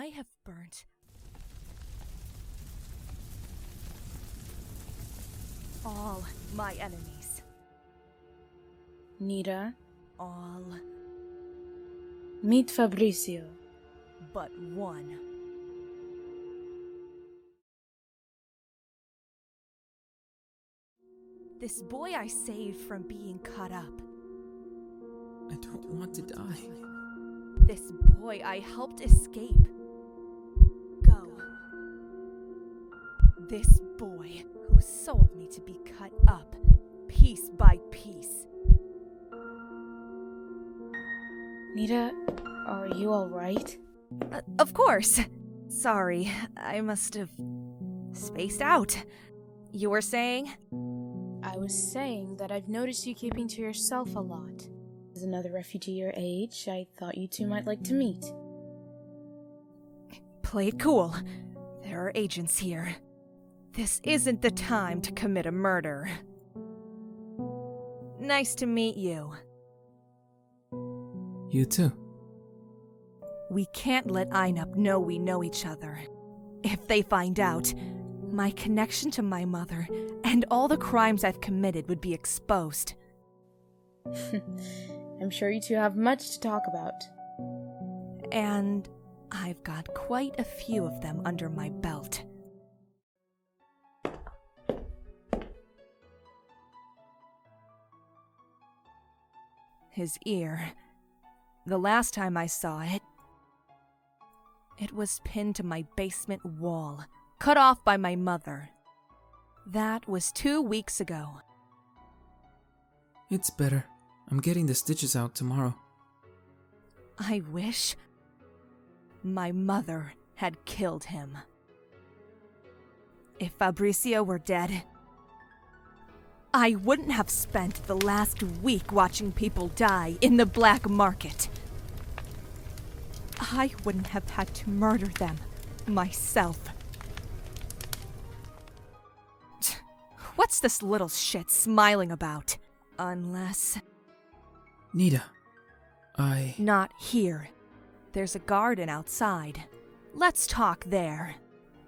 I have burnt all my enemies. Nita, All meet Fabricio. but one. This boy I saved from being cut up. I don't want to die. This boy I helped escape. Go. This boy who sold me to be cut up, piece by piece. Nita, are you alright? Of course. Sorry, I must have spaced out. You were saying? I was saying that I've noticed you keeping to yourself a lot. As another refugee your age, I thought you two might like to meet. Play it cool. There are agents here. This isn't the time to commit a murder. Nice to meet you. You too. We can't let Einap know we know each other. If they find out, my connection to my mother and all the crimes I've committed would be exposed. I'm sure you two have much to talk about. And I've got quite a few of them under my belt. His ear. The last time I saw it, it was pinned to my basement wall, cut off by my mother. That was 2 weeks ago. It's better. I'm getting the stitches out tomorrow. I wish my mother had killed him. If Fabricio were dead, I wouldn't have spent the last week watching people die in the black market. I wouldn't have had to murder them myself. What's this little shit smiling about? Unless... Nita, Not here. There's a garden outside. Let's talk there.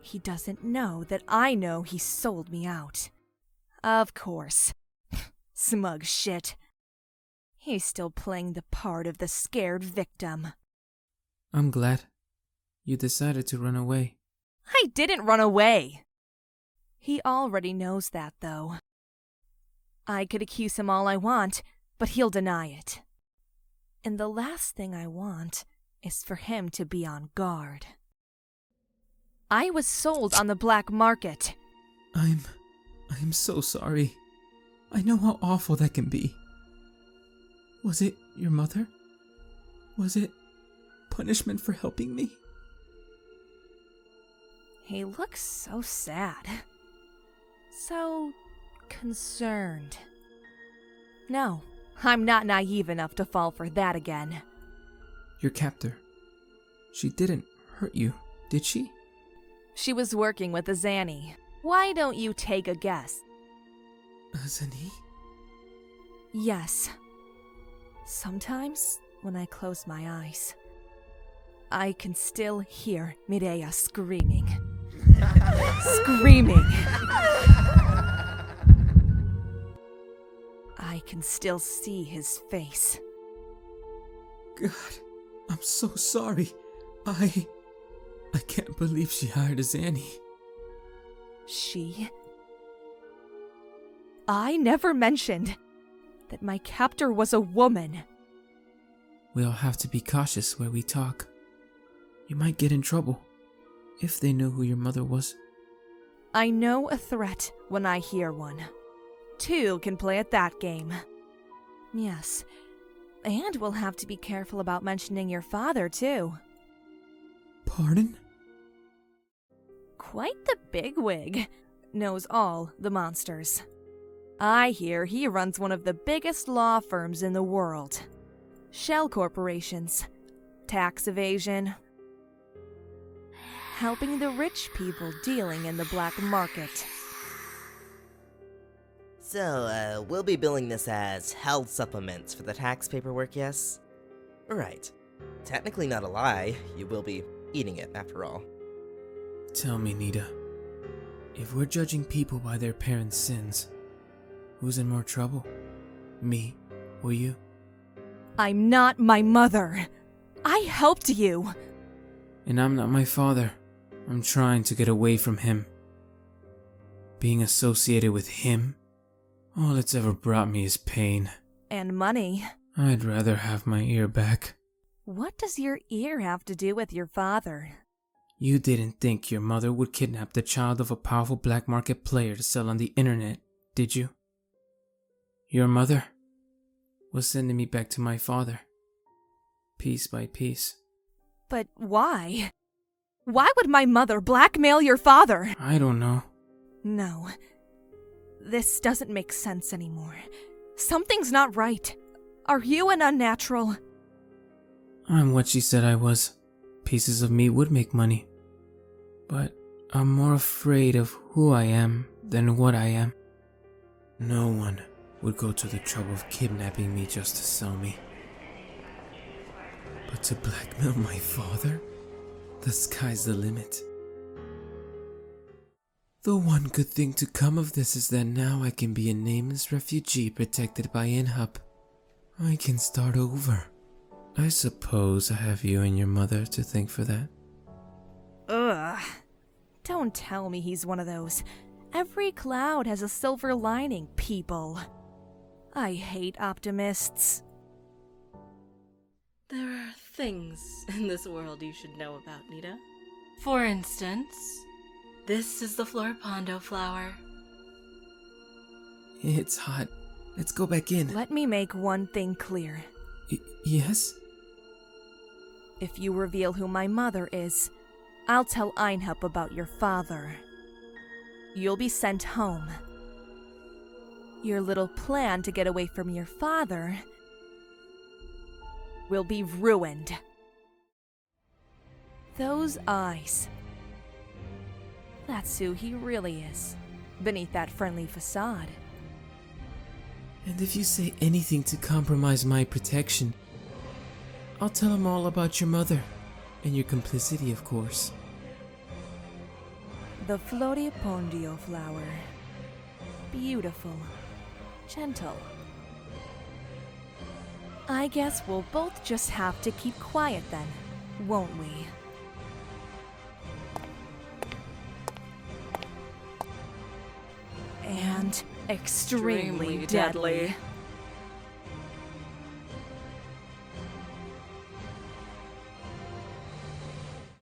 He doesn't know that I know he sold me out. Of course. Smug shit. He's still playing the part of the scared victim. I'm glad. You decided to run away. I didn't run away. He already knows that, though. I could accuse him all I want, but he'll deny it. And the last thing I want is for him to be on guard. I was sold on the black market. I'm so sorry. I know how awful that can be. Was it your mother? Was it punishment for helping me? He looks so sad. So concerned. No, I'm not naive enough to fall for that again. Your captor. She didn't hurt you, did she? She was working with a Zanny. Why don't you take a guess? Zani? Yes. Sometimes, when I close my eyes, I can still hear Mirella screaming. Screaming! I can still see his face. God, I'm so sorry. I can't believe she hired a Zanny. She? I never mentioned that my captor was a woman. We'll have to be cautious where we talk. You might get in trouble if they knew who your mother was. I know a threat when I hear one. Two can play at that game. Yes, and we'll have to be careful about mentioning your father, too. Pardon? Quite the bigwig. Knows all the monsters. I hear he runs one of the biggest law firms in the world. Shell corporations. Tax evasion. Helping the rich people dealing in the black market. So, we'll be billing this as health supplements for the tax paperwork, yes? Right. Technically not a lie, you will be eating it, after all. Tell me, Nita, if we're judging people by their parents' sins, who's in more trouble? Me or you? I'm not my mother. I helped you. And I'm not my father. I'm trying to get away from him. Being associated with him, all it's ever brought me is pain. And money. I'd rather have my ear back. What does your ear have to do with your father? You didn't think your mother would kidnap the child of a powerful black market player to sell on the internet, did you? Your mother was sending me back to my father, piece by piece. But why? Why would my mother blackmail your father? I don't know. No. This doesn't make sense anymore. Something's not right. Are you an unnatural? I'm what she said I was. Pieces of me would make money. But I'm more afraid of who I am than what I am. No one would go to the trouble of kidnapping me just to sell me. But to blackmail my father? The sky's the limit. The one good thing to come of this is that now I can be a nameless refugee protected by ImmortalRoses. I can start over. I suppose I have you and your mother to thank for that. Ugh. Don't tell me he's one of those. Every cloud has a silver lining, people. I hate optimists. There are things in this world you should know about, Nita. For instance, this is the Florpando flower. It's hot. Let's go back in. Let me make one thing clear. Yes? If you reveal who my mother is, I'll tell 𝚂𝙾𝙲𝙸 about your father. You'll be sent home. Your little plan to get away from your father will be ruined. Those eyes. That's who he really is, beneath that friendly facade. And if you say anything to compromise my protection, I'll tell him all about your mother, and your complicity, of course. The Florpando flower. Beautiful. Gentle. I guess we'll both just have to keep quiet then, won't we? And extremely deadly.